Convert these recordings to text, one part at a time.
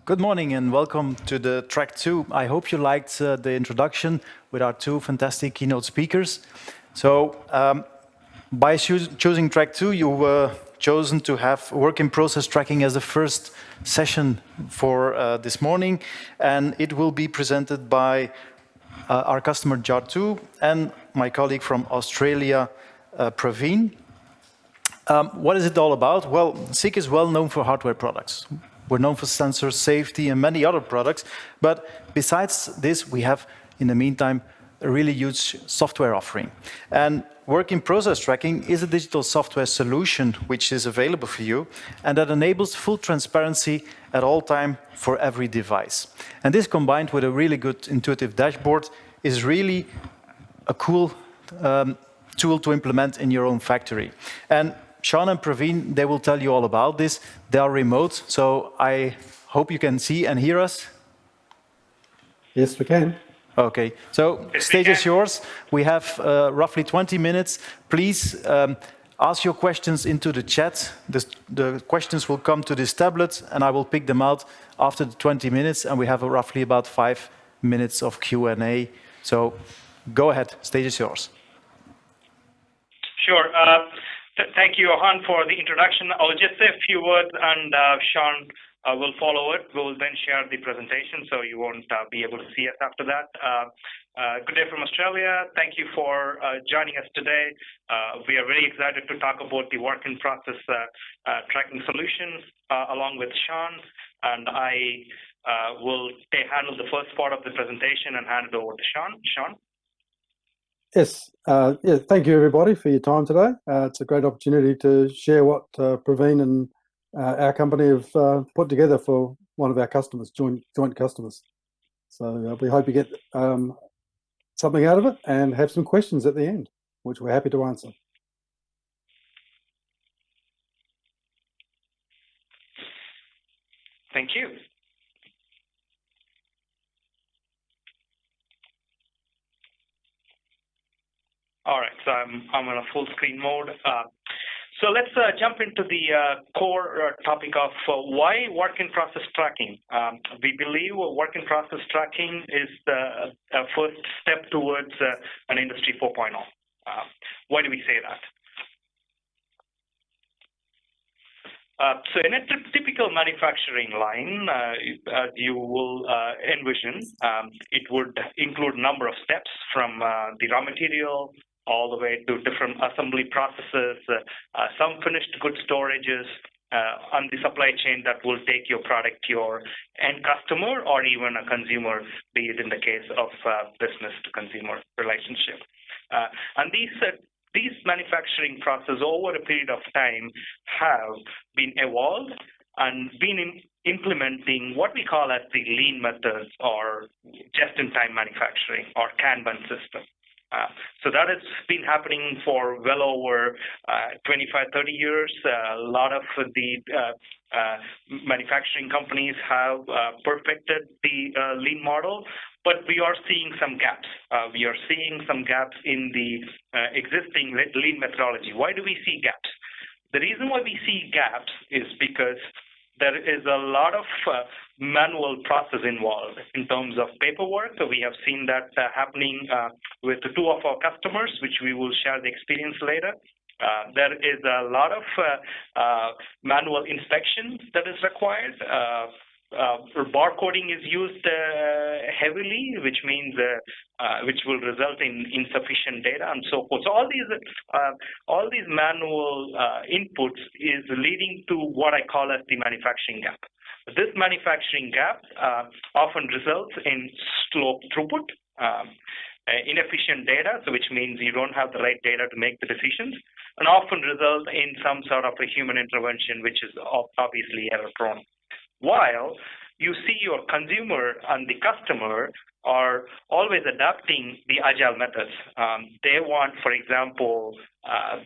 Good morning and welcome to the Track 2. I hope you liked the introduction with our two fantastic keynote speakers. By choosing Track 2, you were chosen to have work in process tracking as the first session for this morning, and it will be presented by our customer Jar2 and my colleague from Australia, Praveen. What is it all about? Well, SICK is well known for hardware products. We're known for sensors, safety, and many other products. But besides this, we have, in the meantime, a really huge software offering. And work in process tracking is a digital software solution which is available for you, and that enables full transparency at all time for every device. And this, combined with a really good intuitive dashboard, is really a cool tool to implement in your own factory. And Sean and Praveen, they will tell you all about this. They are remote, so I hope you can see and hear us. Yes, we can. Okay, so stage is yours. We have roughly 20 minutes. Please ask your questions into the chat. The questions will come to this tablet, and I will pick them out after the 20 minutes, and we have roughly about 5 minutes of Q&A. So go ahead, stage is yours. Sure. Thank you, Johan, for the introduction. I'll just say a few words, and Sean will follow it. We'll then share the presentation, so you won't be able to see us after that. Good day from Australia. Thank you for joining us today. We are very excited to talk about the work in process tracking solutions along with Sean, and I will handle the first part of the presentation and hand it over to Sean. Sean? Yes, thank you everybody for your time today. It's a great opportunity to share what Praveen and our company have put together for one of our customers, joint customers. So we hope you get something out of it and have some questions at the end, which we're happy to answer. Thank you. All right, so I'm on a full screen mode. So let's jump into the core topic of why work in process tracking. We believe work in process tracking is the first step towards an Industry 4.0. Why do we say that? So in a typical manufacturing line, as you will envision, it would include a number of steps from the raw material all the way to different assembly processes, some finished goods storages, on the supply chain that will take your product to your end customer or even a consumer, be it in the case of business to consumer relationship. And these manufacturing processes over a period of time have been evolved and been implementing what we call as the lean methods or just-in-time manufacturing or Kanban system. So that has been happening for well over 25, 30 years. A lot of the manufacturing companies have perfected the lean model, but we are seeing some gaps. We are seeing some gaps in the existing lean methodology. Why do we see gaps? The reason why we see gaps is because there is a lot of manual process involved in terms of paperwork. So we have seen that happening with two of our customers, which we will share the experience later. There is a lot of manual inspection that is required. Barcoding is used heavily, which means which will result in insufficient data and so forth. So all these manual inputs is leading to what I call as the manufacturing gap. This manufacturing gap often results in slow throughput, inefficient data, so which means you don't have the right data to make the decisions, and often result in some sort of a human intervention, which is obviously error-prone. While you see your consumer and the customer are always adapting the agile methods. They want, for example,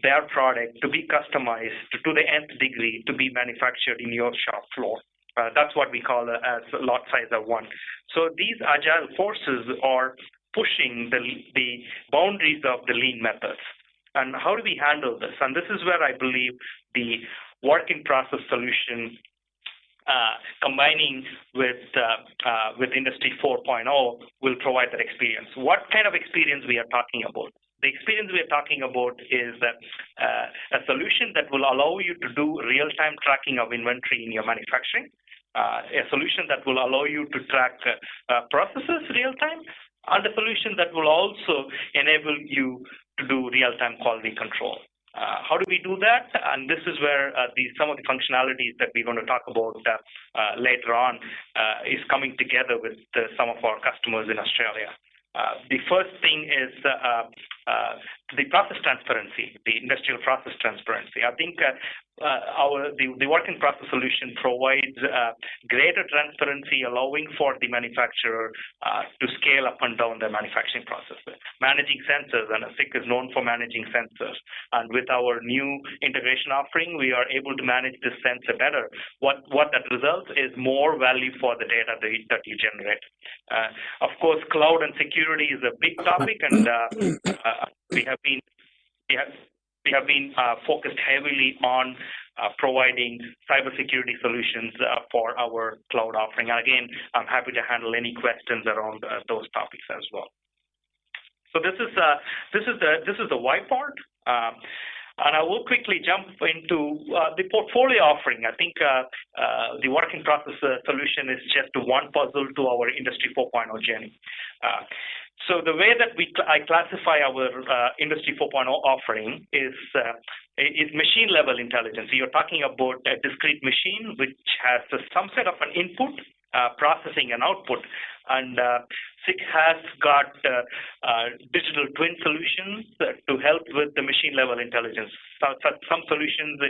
their product to be customized to the nth degree to be manufactured in your shop floor. That's what we call as lot size of one. So these agile forces are pushing the boundaries of the lean methods. And how do we handle this? And this is where I believe the work in process solution combining with Industry 4.0 will provide that experience. What kind of experience we are talking about? The experience we are talking about is a solution that will allow you to do real-time tracking of inventory in your manufacturing, a solution that will allow you to track processes real-time, and a solution that will also enable you to do real-time quality control. How do we do that? And this is where some of the functionalities that we're going to talk about later on is coming together with some of our customers in Australia. The first thing is the process transparency, the industrial process transparency. I think the work in process solution provides greater transparency, allowing for the manufacturer to scale up and down their manufacturing process. Managing sensors, and ASIC is known for managing sensors. And with our new integration offering, we are able to manage this sensor better. What that results is more value for the data that you generate. Of course, cloud and security is a big topic, and we have been focused heavily on providing cybersecurity solutions for our cloud offering. And again, I'm happy to handle any questions around those topics as well. So this is the why part. And I will quickly jump into the portfolio offering. I think the working process solution is just one puzzle to our Industry 4.0 journey. So the way that I classify our Industry 4.0 offering is machine level intelligence. So you're talking about a discrete machine which has some set of an input, processing and output. And SICK has got digital twin solutions to help with the machine level intelligence. Some solutions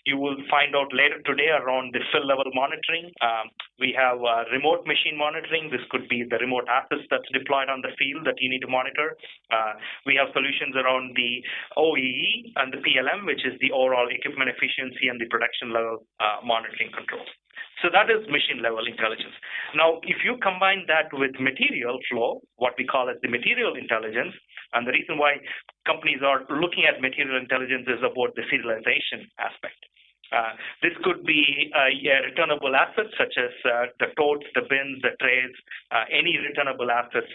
you will find out later today around the fill level monitoring. We have remote machine monitoring. This could be the remote assets that's deployed on the field that you need to monitor. We have solutions around the OEE and the PLM, which is the overall equipment efficiency and the production level monitoring control. So that is machine level intelligence. Now, if you combine that with material flow, what we call as the material intelligence, and the reason why companies are looking at material intelligence is about the serialization aspect. This could be returnable assets such as the totes, the bins, the trays, any returnable assets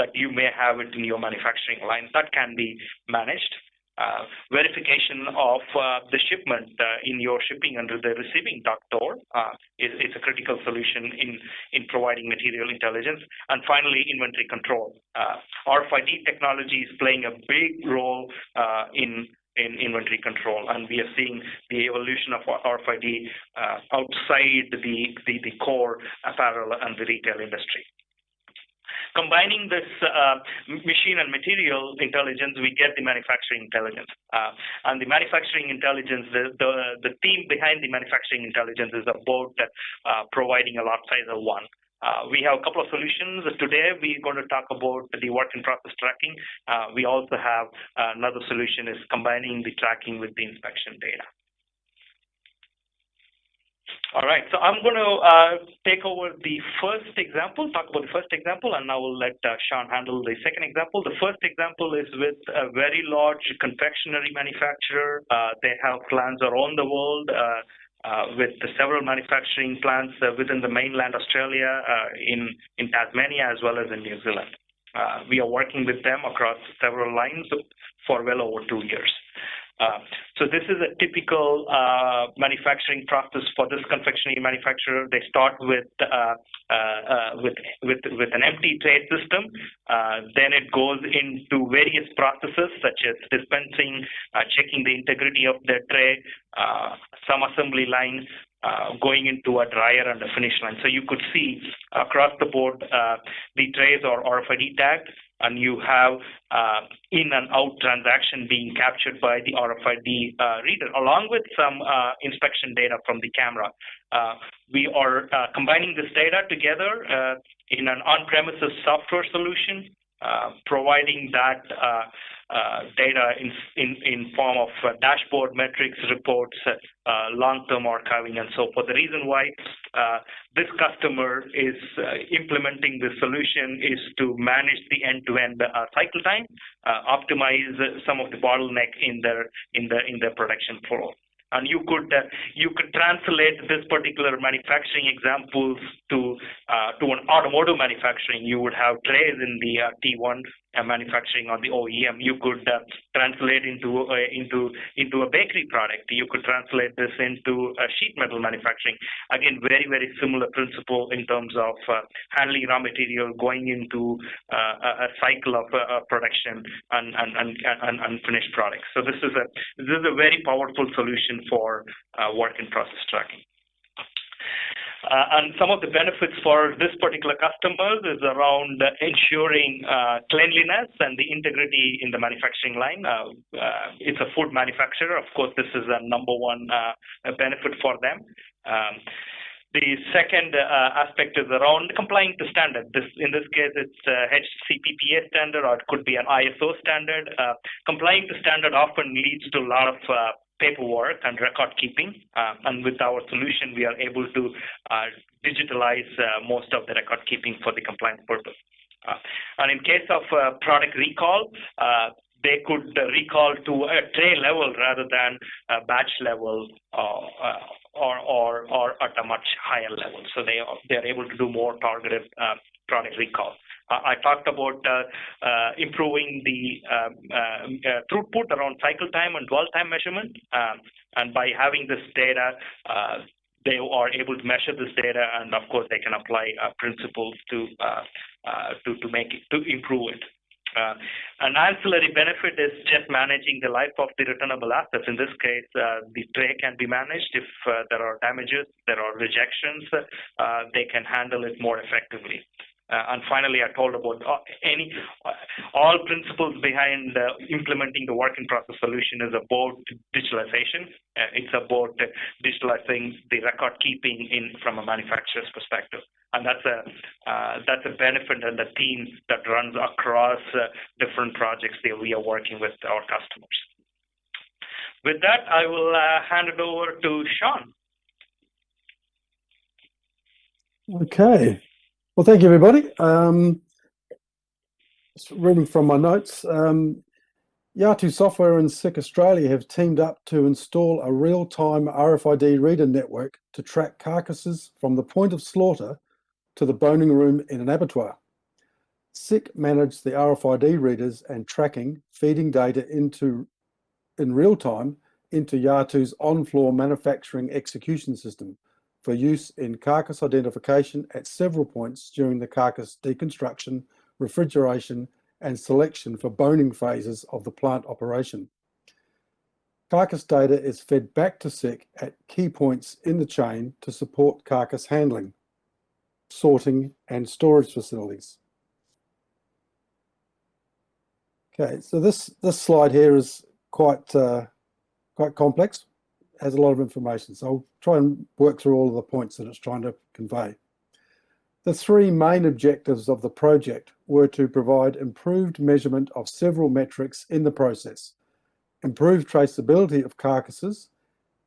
that you may have it in your manufacturing line that can be managed. Verification of the shipment in your shipping under the receiving dock door is a critical solution in providing material intelligence. And finally, inventory control. RFID technology is playing a big role in inventory control, and we are seeing the evolution of RFID outside the core apparel and the retail industry. Combining this machine and material intelligence, we get the manufacturing intelligence. And the manufacturing intelligence, the theme behind the manufacturing intelligence is about providing a lot size of one. We have a couple of solutions. Today, we're going to talk about the work in process tracking. We also have another solution is combining the tracking with the inspection data. All right, so I'm going to take over the first example, talk about the first example, and I will let Sean handle the second example. The first example is with a very large confectionery manufacturer. They have plants around the world with several manufacturing plants within the mainland Australia, in Tasmania, as well as in New Zealand. We are working with them across several lines for well over 2 years. So this is a typical manufacturing process for this confectionery manufacturer. They start with an empty tray system. Then it goes into various processes such as dispensing, checking the integrity of the tray, some assembly line, going into a dryer and a finish line. So you could see across the board the trays are RFID tagged, and you have in and out transaction being captured by the RFID reader, along with some inspection data from the camera. We are combining this data together in an on-premises software solution, providing that data in form of dashboard metrics, reports, long-term archiving, and so forth. The reason why this customer is implementing this solution is to manage the end-to-end cycle time, optimize some of the bottleneck in their production flow. And you could translate this particular manufacturing examples to an automotive manufacturing. You would have trays in the T1 manufacturing on the OEM. You could translate into a bakery product. You could translate this into a sheet metal manufacturing. Again, very, very similar principle in terms of handling raw material, going into a cycle of production and finished products. So this is a very powerful solution for work in process tracking. And some of the benefits for this particular customer is around ensuring cleanliness and the integrity in the manufacturing line. It's a food manufacturer. Of course, this is a number one benefit for them. The second aspect is around complying to standard. In this case, it's HCPPA standard, or it could be an ISO standard. Complying to standard often leads to a lot of paperwork and record keeping, and with our solution, we are able to digitalize most of the record keeping for the compliance purpose. And in case of product recall, they could recall to a tray level rather than a batch level or at a much higher level. So they are able to do more targeted product recall. I talked about improving the throughput around cycle time and dwell time measurement, and by having this data, they are able to measure this data, and of course they can apply principles to improve it. An ancillary benefit is just managing the life of the returnable assets. In this case, the tray can be managed. If there are damages, there are rejections, they can handle it more effectively. And finally, I told about all principles behind implementing the work in process solution is about digitalization. It's about digitalizing the record keeping from a manufacturer's perspective. And that's a benefit and the theme that runs across different projects that we are working with our customers. With that, I will hand it over to Sean. Okay. Well, thank you, everybody. Just reading from my notes, Yatu Software and SICK Australia have teamed up to install a real-time RFID reader network to track carcasses from the point of slaughter to the boning room in an abattoir. SICK managed the RFID readers and tracking, feeding data in real time into Yatu's on-floor manufacturing execution system for use in carcass identification at several points during the carcass deconstruction, refrigeration, and selection for boning phases of the plant operation. Carcass data is fed back to SICK at key points in the chain to support carcass handling, sorting, and storage facilities. Okay, so this slide here is quite complex, has a lot of information. So I'll try and work through all of the points that it's trying to convey. The three main objectives of the project were to provide improved measurement of several metrics in the process, improve traceability of carcasses,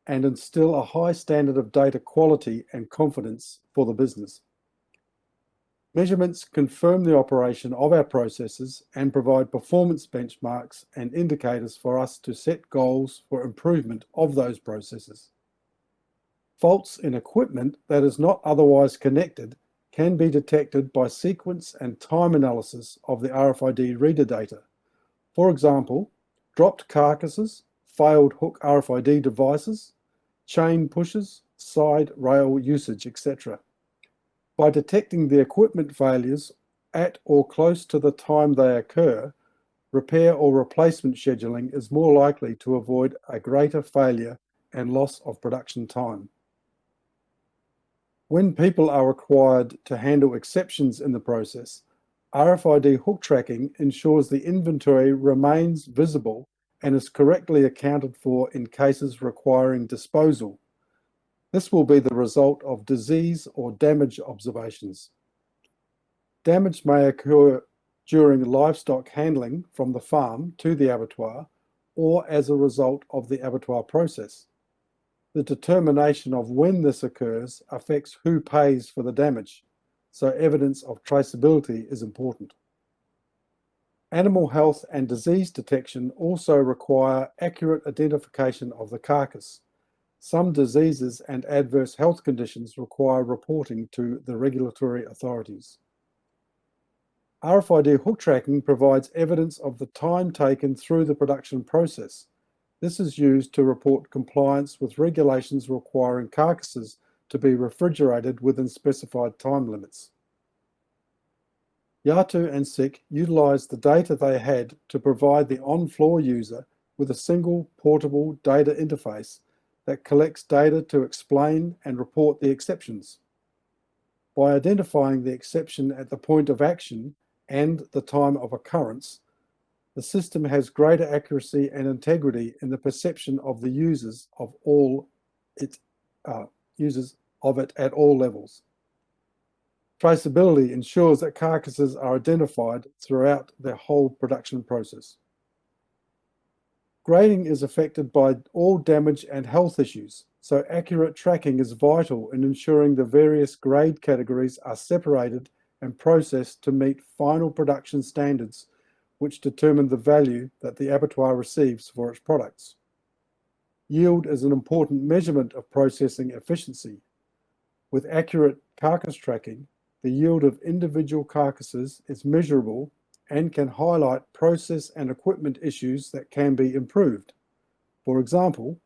and instill a high standard of data quality and confidence for the business. Measurements confirm the operation of our processes and provide performance benchmarks and indicators for us to set goals for improvement of those processes. Faults in equipment that is not otherwise connected can be detected by sequence and time analysis of the RFID reader data. For example, dropped carcasses, failed hook RFID devices, chain pushes, side rail usage, etc. By detecting the equipment failures at or close to the time they occur, repair or replacement scheduling is more likely to avoid a greater failure and loss of production time. When people are required to handle exceptions in the process, RFID hook tracking ensures the inventory remains visible and is correctly accounted for in cases requiring disposal. This will be the result of disease or damage observations. Damage may occur during livestock handling from the farm to the abattoir or as a result of the abattoir process. The determination of when this occurs affects who pays for the damage, so evidence of traceability is important. Animal health and disease detection also require accurate identification of the carcass. some diseases and adverse health conditions require reporting to the regulatory authorities. RFID hook tracking provides evidence of the time taken through the production process. This is used to report compliance with regulations requiring carcasses to be refrigerated within specified time limits. Yatu and SICK utilised the data they had to provide the on-floor user with a single portable data interface that collects data to explain and report the exceptions. By identifying the exception at the point of action and the time of occurrence, the system has greater accuracy and integrity in the perception of the users of it at all levels. Traceability ensures that carcasses are identified throughout the whole production process. Grading is affected by all damage and health issues, so accurate tracking is vital in ensuring the various grade categories are separated and processed to meet final production standards, which determine the value that the abattoir receives for its products. Yield is an important measurement of processing efficiency. With accurate carcass tracking, the yield of individual carcasses is measurable and can highlight process and equipment issues that can be improved. For example,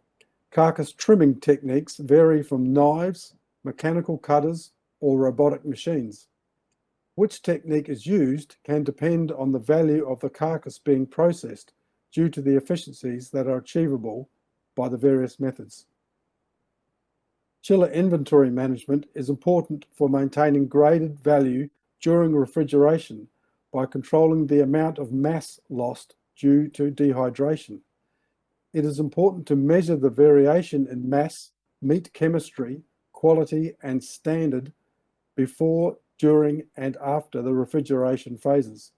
carcass trimming techniques vary from knives, mechanical cutters, or robotic machines. Which technique is used can depend on the value of the carcass being processed due to the efficiencies that are achievable by the various methods. Chiller inventory management is important for maintaining graded value during refrigeration by controlling the amount of mass lost due to dehydration. It is important to measure the variation in mass, meat chemistry, quality, and standard before, during, and after the refrigeration phases.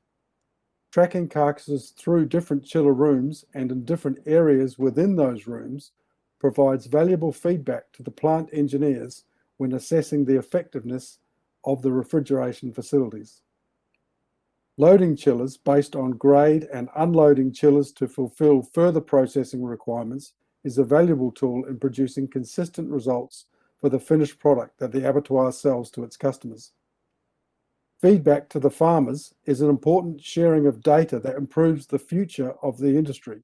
Tracking carcasses through different chiller rooms and in different areas within those rooms provides valuable feedback to the plant engineers when assessing the effectiveness of the refrigeration facilities. Loading chillers based on grade and unloading chillers to fulfill further processing requirements is a valuable tool in producing consistent results for the finished product that the abattoir sells to its customers. Feedback to the farmers is an important sharing of data that improves the future of the industry.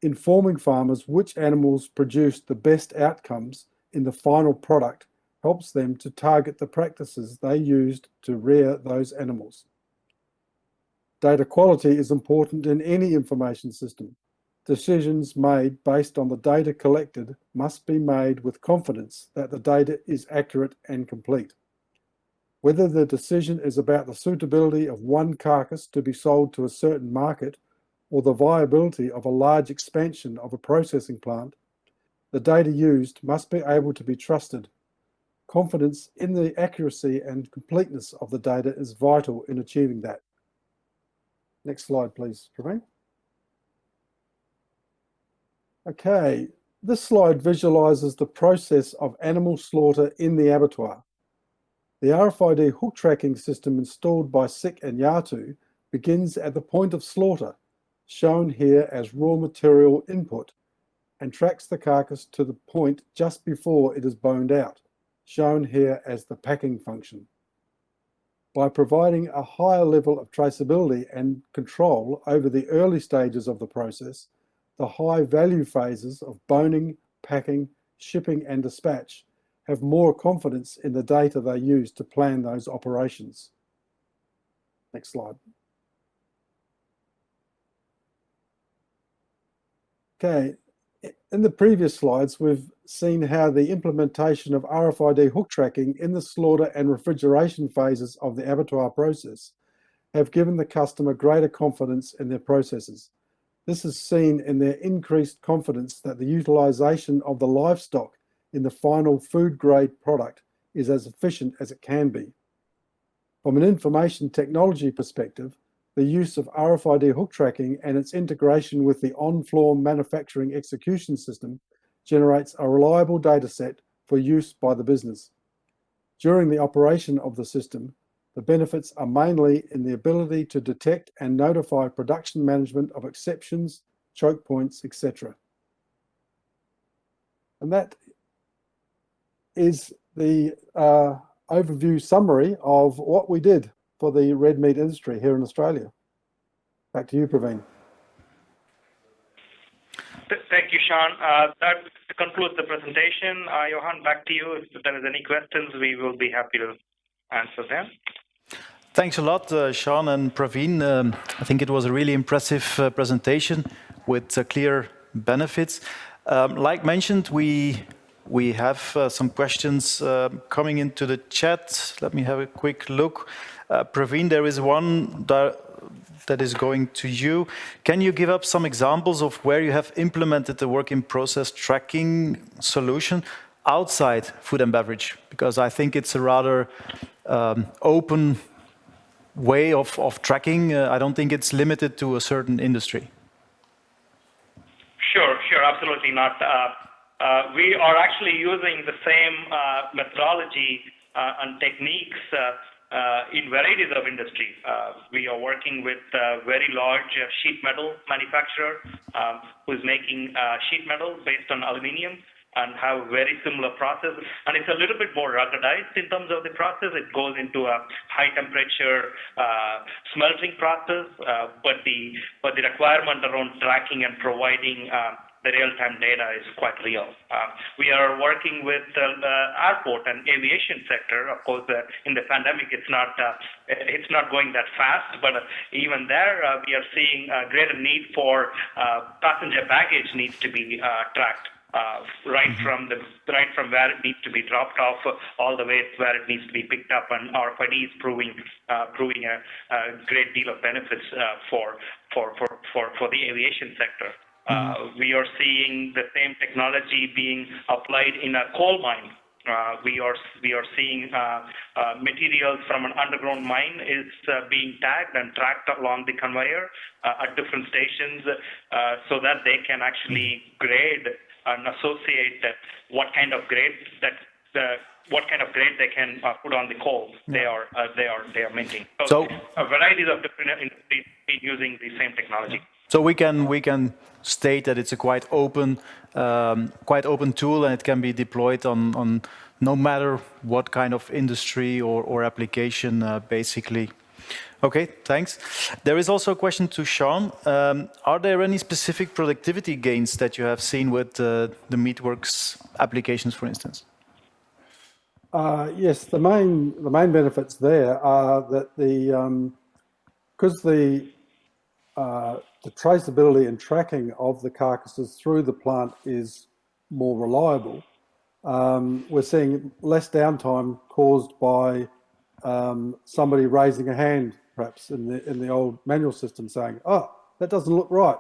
Informing farmers which animals produce the best outcomes in the final product helps them to target the practices they used to rear those animals. Data quality is important in any information system. Decisions made based on the data collected must be made with confidence that the data is accurate and complete. Whether the decision is about the suitability of one carcass to be sold to a certain market or the viability of a large expansion of a processing plant, the data used must be able to be trusted. Confidence in the accuracy and completeness of the data is vital in achieving that. Next slide, please, Praveen. Okay, this slide visualizes the process of animal slaughter in the abattoir. The RFID hook tracking system installed by SICK and Yatu begins at the point of slaughter, shown here as raw material input, and tracks the carcass to the point just before it is boned out, shown here as the packing function. By providing a higher level of traceability and control over the early stages of the process, the high value phases of boning, packing, shipping, and dispatch have more confidence in the data they use to plan those operations. Next slide. Okay, in the previous slides, we've seen how the implementation of RFID hook tracking in the slaughter and refrigeration phases of the abattoir process have given the customer greater confidence in their processes. This is seen in their increased confidence that the utilisation of the livestock in the final food grade product is as efficient as it can be. From an information technology perspective, the use of RFID hook tracking and its integration with the on-floor manufacturing execution system generates a reliable data set for use by the business. During the operation of the system, the benefits are mainly in the ability to detect and notify production management of exceptions, choke points, etc. and that is the overview summary of what we did for the red meat industry here in Australia. Back to you, Praveen. Thank you, Sean. That concludes the presentation. Johan, back to you. If there is any questions, we will be happy to answer them. Thanks a lot, Sean and Praveen. I think it was a really impressive presentation with clear benefits. Like mentioned, we have some questions coming into the chat. Let me have a quick look. Praveen, there is one that is going to you. Can you give up some examples of where you have implemented the work-in-process tracking solution outside food and beverage? Because I think it's a rather open way of tracking. I don't think it's limited to a certain industry. Sure, absolutely not. We are actually using the same methodology and techniques in varieties of industry. We are working with a very large sheet metal manufacturer who is making sheet metal based on aluminium and have very similar process. And it's a little bit more ruggedized in terms of the process. It goes into a high temperature smelting process, but the requirement around tracking and providing the real-time data is quite real. We are working with the airport and aviation sector. Of course, in the pandemic, it's not going that fast, but even there, we are seeing a greater need for passenger baggage needs to be tracked. Right from where it needs to be dropped off all the way to where it needs to be picked up, and RFID is proving a great deal of benefits for the aviation sector. We are seeing the same technology being applied in a coal mine. We are seeing materials from an underground mine is being tagged and tracked along the conveyor at different stations, so that they can actually grade and associate what kind of grade they can put on the coal they are minting. So a variety of different industries using the same technology. So we can state that it's a quite open tool, and it can be deployed on no matter what kind of industry or application, basically. Okay, thanks. There is also a question to Sean. Are there any specific productivity gains that you have seen with the Meatworks applications, for instance? Yes, the main benefits there are that because the traceability and tracking of the carcasses through the plant is more reliable, we're seeing less downtime caused by somebody raising a hand, perhaps in the old manual system, saying, "Oh, that doesn't look right."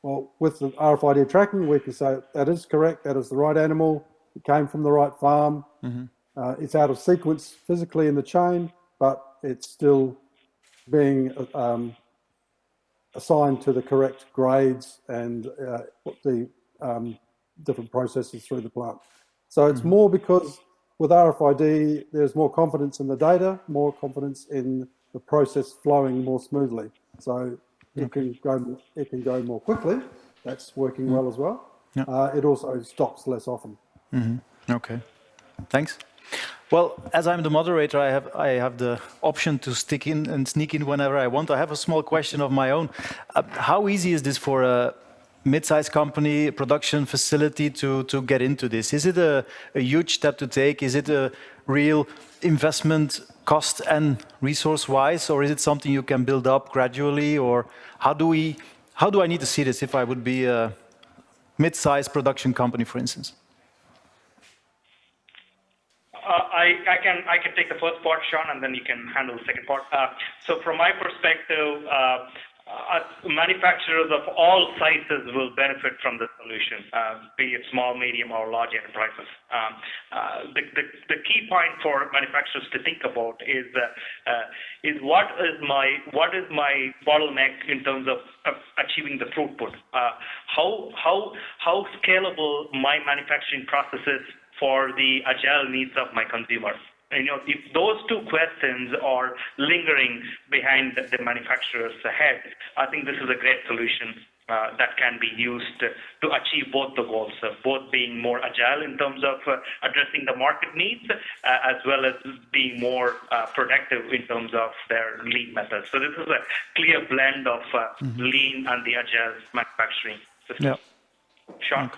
Well, with the RFID tracking, we can say that is correct. That is the right animal. It came from the right farm. It's out of sequence physically in the chain, but it's still being assigned to the correct grades and the different processes through the plant. So it's more because with RFID, there's more confidence in the data, more confidence in the process flowing more smoothly. So it can go more quickly. That's working well as well. It also stops less often. Okay, thanks. Well, as I'm the moderator, I have the option to stick in and sneak in whenever I want. I have a small question of my own. How easy is this for a mid-sized company, production facility to get into this? Is it a huge step to take? Is it a real investment cost and resource-wise, or is it something you can build up gradually? Or how do I need to see this if I would be a mid-sized production company, for instance? I can take the first part, Sean, and then you can handle the second part. So from my perspective, manufacturers of all sizes will benefit from the solution, be it small, medium, or large enterprises. The key point for manufacturers to think about is what is my bottleneck in terms of achieving the throughput? How scalable my manufacturing process is for the agile needs of my consumers. If those two questions are lingering behind the manufacturer's head, I think this is a great solution that can be used to achieve both the goals, both being more agile in terms of addressing the market needs, as well as being more productive in terms of their lean methods. So this is a clear blend of lean and the agile manufacturing system. Yeah. Sean?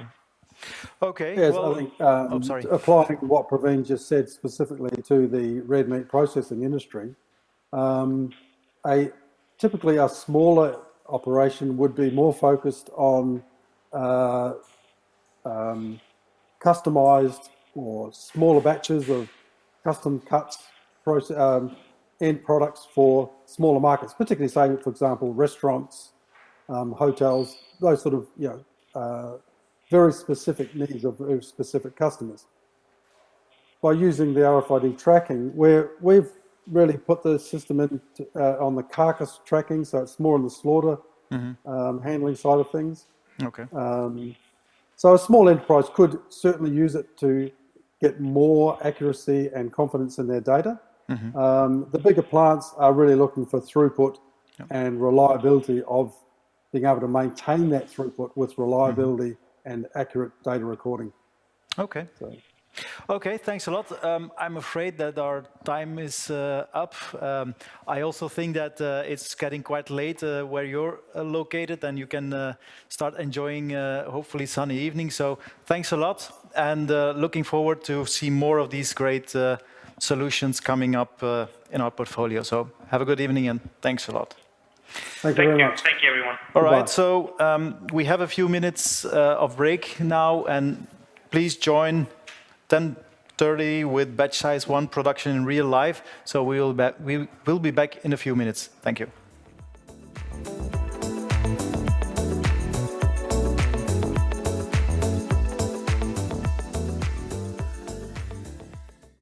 Okay. Yes, well, I think sorry. applying what Praveen just said specifically to the red meat processing industry, typically a smaller operation would be more focused on customized or smaller batches of custom cuts, end products for smaller markets, particularly say, for example, restaurants, hotels, those sort of, very specific needs of very specific customers. By using the RFID tracking, we've really put the system in on the carcass tracking, so it's more on the slaughter handling side of things. Okay. So a small enterprise could certainly use it to get more accuracy and confidence in their data. The bigger plants are really looking for throughput and reliability of being able to maintain that throughput with reliability and accurate data recording. Okay. So. Okay, thanks a lot. I'm afraid that our time is up. I also think that it's getting quite late where you're located, and you can start enjoying hopefully sunny evening. So thanks a lot, and looking forward to see more of these great solutions coming up in our portfolio. So have a good evening, and thanks a lot. Thank you very much. Thank you, everyone. All right, so we have a few minutes of break now, and please join 10:30 with batch size 1 production in real life. So we will be back in a few minutes. Thank you.